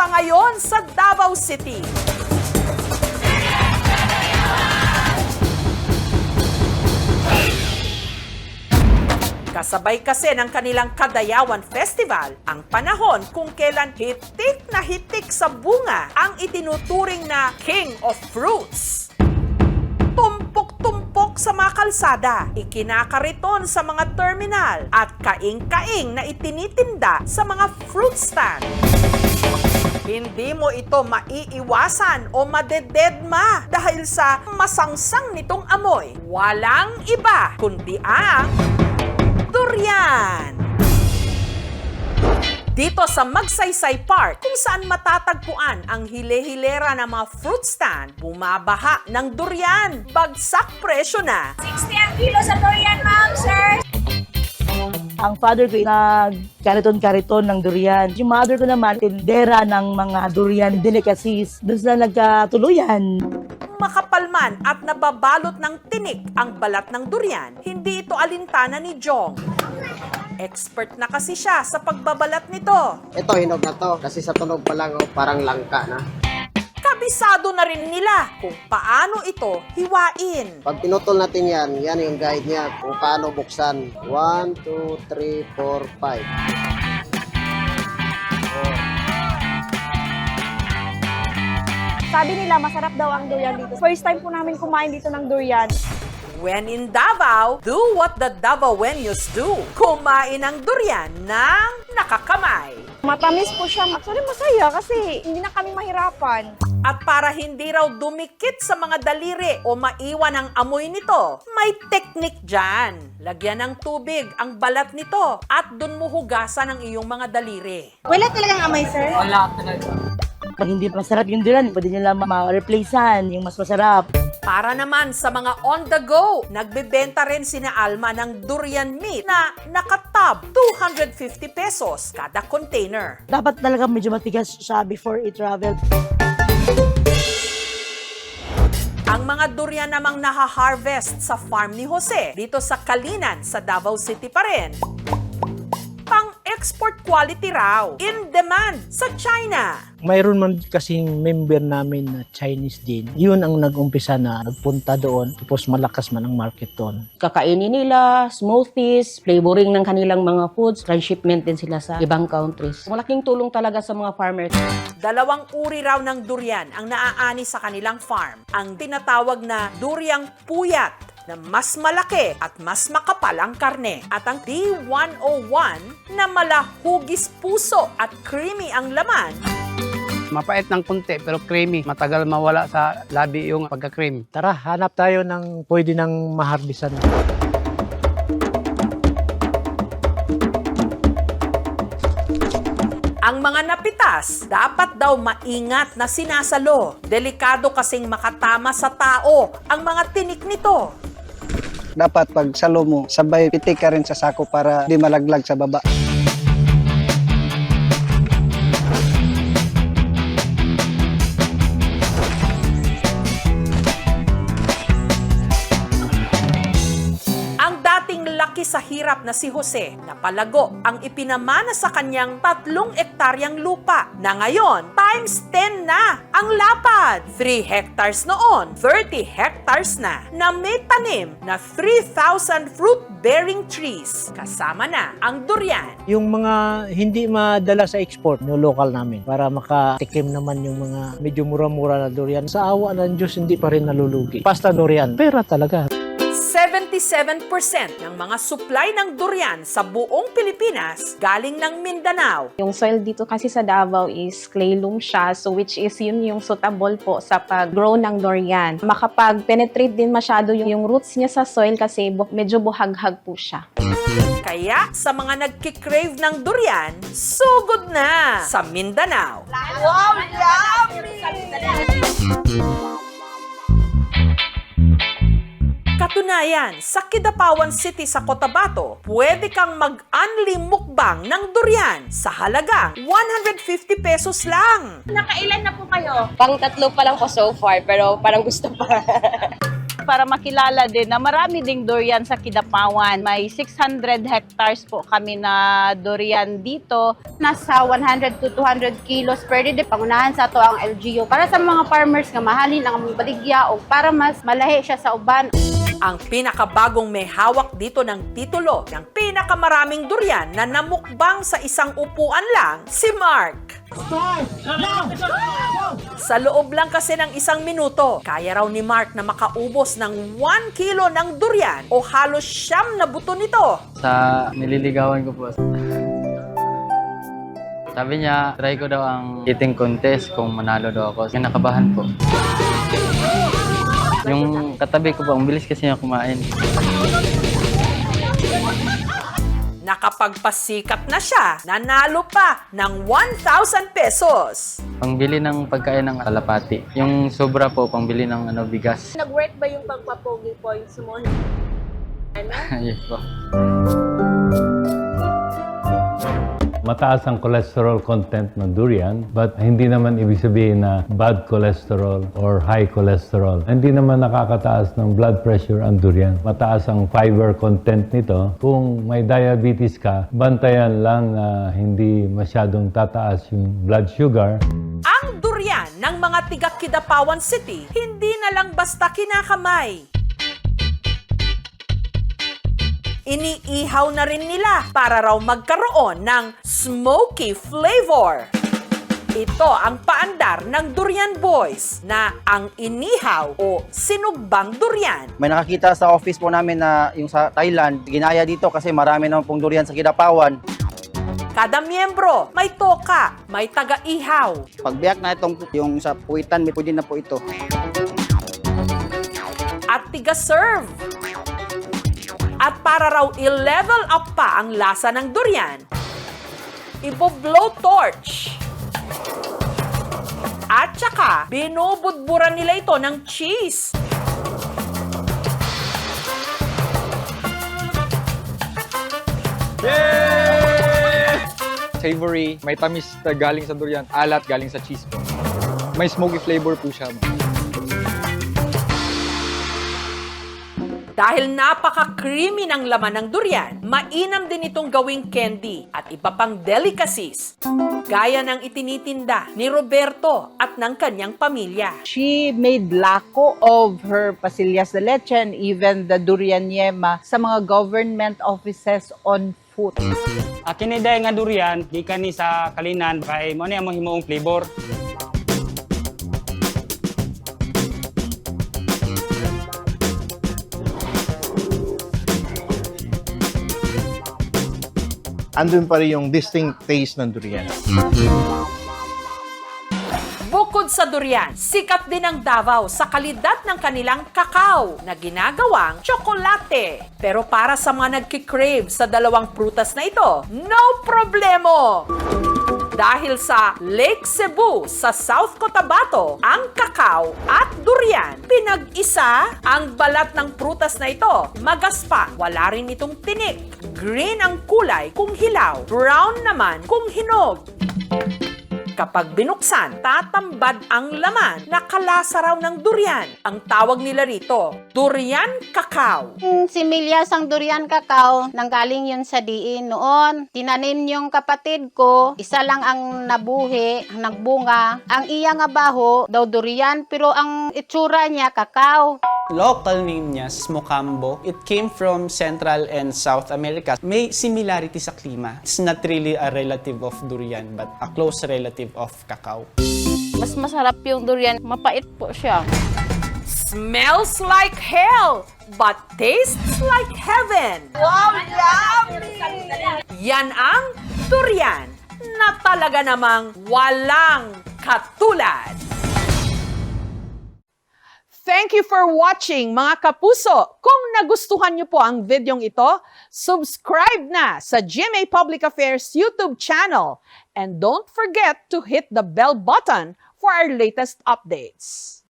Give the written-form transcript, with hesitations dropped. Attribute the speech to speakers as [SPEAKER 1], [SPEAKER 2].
[SPEAKER 1] pa ngayon sa Davao City. Kasabay kasi ng kanilang Kadayawan Festival, ang panahon kung kailan hitik na hitik sa bunga ang itinuturing na King of Fruits. Tumpok-tumpok sa mga kalsada, ikinakariton sa mga terminal at kaing-kaing na itinitinda sa mga fruit stand. Hindi mo ito maiiwasan o madededma dahil sa masangsang nitong amoy. Walang iba kundi ang durian! Dito sa Magsaysay Park, kung saan matatagpuan ang hile-hilera ng mga fruit stand, bumabaha ng durian. Bagsak presyo na.
[SPEAKER 2] 60 ang kilo sa durian, ma'am, sir.
[SPEAKER 3] Ang father ko nag-kariton-kariton ng durian. Yung mother ko naman, tindera ng mga durian delicacies. Doon sila nagkatuluyan.
[SPEAKER 1] Makapal man at nababalot ng tinik ang balat ng durian, hindi ito alintana ni Jong. Expert na kasi siya sa pagbabalat nito.
[SPEAKER 4] Ito, hinog na to. Kasi sa tunog pa lang, parang langka na.
[SPEAKER 1] Kabisado na rin nila kung paano ito hiwain.
[SPEAKER 4] Pag pinutol natin yan, yan yung guide niya kung paano buksan. 1, 2, 3, 4, 5.
[SPEAKER 2] Sabi nila, masarap daw ang durian dito. First time po namin kumain dito ng durian.
[SPEAKER 1] When in Davao, do what the Davaoenos do. Kumain ng durian ng nakakamay.
[SPEAKER 2] Matamis po siya. Actually, masaya kasi hindi na kami mahirapan.
[SPEAKER 1] At para hindi raw dumikit sa mga daliri o maiwan ang amoy nito, may teknik dyan. Lagyan ng tubig ang balat nito at dun mo hugasan ang iyong mga daliri.
[SPEAKER 2] Wala talagang amoy, sir?
[SPEAKER 3] Pag hindi masarap yung durian, pwede nila ma-replacean yung mas masarap.
[SPEAKER 1] Para naman sa mga on the go, nagbebenta rin sina Alma ng durian meat na nakatab 250 pesos kada container.
[SPEAKER 3] Dapat talaga medyo matigas siya before i-travel.
[SPEAKER 1] Ang mga durian namang naha-harvest sa farm ni Jose dito sa Kalinan sa Davao City pa rin. Pang-export quality raw, in demand sa China.
[SPEAKER 5] Mayroon man kasing member namin na Chinese din. Yun ang nag-umpisa na nagpunta doon. Tapos malakas man ang market doon.
[SPEAKER 6] Kakainin nila, smoothies, flavoring ng kanilang mga foods, transshipment din sila sa ibang countries. Malaking tulong talaga sa mga farmers.
[SPEAKER 1] Dalawang uri raw ng durian ang naaani sa kanilang farm. Ang tinatawag na duriang puyat na mas malaki at mas makapal ang karne. At ang D101 na malahugis puso at creamy ang laman.
[SPEAKER 7] Mapait ng konti pero creamy. Matagal mawala sa labi yung pagka-cream.
[SPEAKER 5] Tara, hanap tayo ng pwede nang maharbisan.
[SPEAKER 1] Ang mga napitas, dapat daw maingat na sinasalo. Delikado kasing makatama sa tao ang mga tinik nito.
[SPEAKER 8] Dapat pag salo mo, sabay pitik ka rin sa sako para di malaglag sa baba.
[SPEAKER 1] Ang dating laki sa hirap na si Jose, napalago ang ipinamana sa kanyang 3 ektaryang lupa na ngayon times 10 na ang lapad. 3 hectares noon, 30 hectares na may tanim na 3,000 fruit-bearing trees. Kasama na ang durian.
[SPEAKER 5] Yung mga hindi madala sa export, no local namin, para makatikim naman yung mga medyo mura-mura na durian. Sa awa ng Diyos, hindi pa rin nalulugi. Pasta durian, pera talaga.
[SPEAKER 1] 77% ng mga supply ng durian sa buong Pilipinas galing ng Mindanao.
[SPEAKER 9] Yung soil dito kasi sa Davao is clay loam siya, so which is yun yung suitable po sa pag-grow ng durian. Makapag-penetrate din masyado yung roots niya sa soil kasi medyo buhaghag po siya.
[SPEAKER 1] Kaya sa mga nagkikrave ng durian, sugod na sa Mindanao. Wow, Katunayan, sa Kidapawan City sa Cotabato, pwede kang mag-unli mukbang ng durian sa halagang 150 pesos lang.
[SPEAKER 2] Nakailan na po kayo?
[SPEAKER 6] Pang 3 pa lang po so far, pero parang gusto pa.
[SPEAKER 10] para makilala din na marami ding durian sa Kidapawan. May 600 hectares po kami na durian dito.
[SPEAKER 9] Nasa 100 to 200 kilos per day. Pangunahan sa to ang LGU. Para sa mga farmers nga mahalin ang baligya o para mas malahi siya sa uban.
[SPEAKER 1] Ang pinakabagong may hawak dito ng titulo ng pinakamaraming durian na namukbang sa isang upuan lang, si Mark. Sa loob lang kasi ng 1 minuto, kaya raw ni Mark na makaubos ng 1 kilo ng durian o halos 9 na buto nito.
[SPEAKER 11] Sa nililigawan ko po. Sabi niya, try ko daw ang eating contest kung manalo daw ako. Kaya nakabahan po. Yung katabi ko po, ang bilis kasi niya kumain.
[SPEAKER 1] Nakapagpasikat na siya, nanalo pa ng 1,000 pesos.
[SPEAKER 11] Pangbili ng pagkain ng kalapati. Yung sobra po, pangbili ng bigas.
[SPEAKER 2] Nag-work ba yung pagpapogi points mo?
[SPEAKER 11] Yes po.
[SPEAKER 12] Mataas ang cholesterol content ng durian, but hindi naman ibig sabihin na bad cholesterol or high cholesterol. Hindi naman nakakataas ng blood pressure ang durian. Mataas ang fiber content nito. Kung may diabetes ka, bantayan lang na hindi masyadong tataas yung blood sugar.
[SPEAKER 1] Ang durian ng mga tiga Kidapawan City, hindi na lang basta kinakamay. Iniihaw na rin nila para raw magkaroon ng smoky flavor. Ito ang paandar ng Durian Boys na ang inihaw o sinugbang durian.
[SPEAKER 13] May nakakita sa office po namin na yung sa Thailand, ginaya dito kasi marami naman pong durian sa Kidapawan.
[SPEAKER 1] Kada miyembro may toka, may taga-ihaw.
[SPEAKER 8] Pagbiyak na itong yung sa puwitan, may pwede na po ito.
[SPEAKER 1] At tiga-serve. At para raw i-level up pa ang lasa ng durian, ibo-blow torch. At saka, binubudburan nila ito ng cheese.
[SPEAKER 14] Savory, may tamis na galing sa durian, alat galing sa cheese po. May smoky flavor po siya.
[SPEAKER 1] Dahil napaka-creamy ng laman ng durian, mainam din itong gawing candy at iba pang delicacies. Gaya ng itinitinda ni Roberto at ng kanyang pamilya.
[SPEAKER 10] She made lako of her pasillas de leche and even the durian yema sa mga government offices on foot.
[SPEAKER 15] Kiniday nga durian, gikan ni sa kalinan, kay mo niya mo himuong flavor.
[SPEAKER 16] Andun pa rin yung distinct taste ng durian.
[SPEAKER 1] Bukod sa durian, sikat din ang Davao sa kalidad ng kanilang kakao na ginagawang tsokolate. Pero para sa mga nagkikrave sa dalawang prutas na ito, no problemo! Dahil sa Lake Cebu sa South Cotabato, ang kakao at durian, pinag-isa ang balat ng prutas na ito. Magaspa, wala rin itong tinik. Green ang kulay kung hilaw, brown naman kung hinog. Kapag binuksan, tatambad ang laman na kalasa raw ng durian. Ang tawag nila rito, durian kakao.
[SPEAKER 9] Similyas ang durian kakao, nanggaling yun sa diin noon. Tinanim yung kapatid ko, isa lang ang nabuhi, nagbunga. Ang iya nga baho, daw durian, pero ang itsura niya kakao.
[SPEAKER 17] Local name niya, Smocambo. It came from Central and South America. May similarity sa klima. It's not really a relative of durian, but a close relative of cacao.
[SPEAKER 10] Mas masarap yung durian, mapait po siya.
[SPEAKER 1] Smells like hell, but tastes like heaven.
[SPEAKER 2] Wow, yummy!
[SPEAKER 1] Yan ang durian na talaga namang walang katulad. Thank you for watching, mga kapuso. Kung nagustuhan niyo po ang videong ito, subscribe na sa GMA Public Affairs YouTube channel. And don't forget to hit the bell button for our latest updates.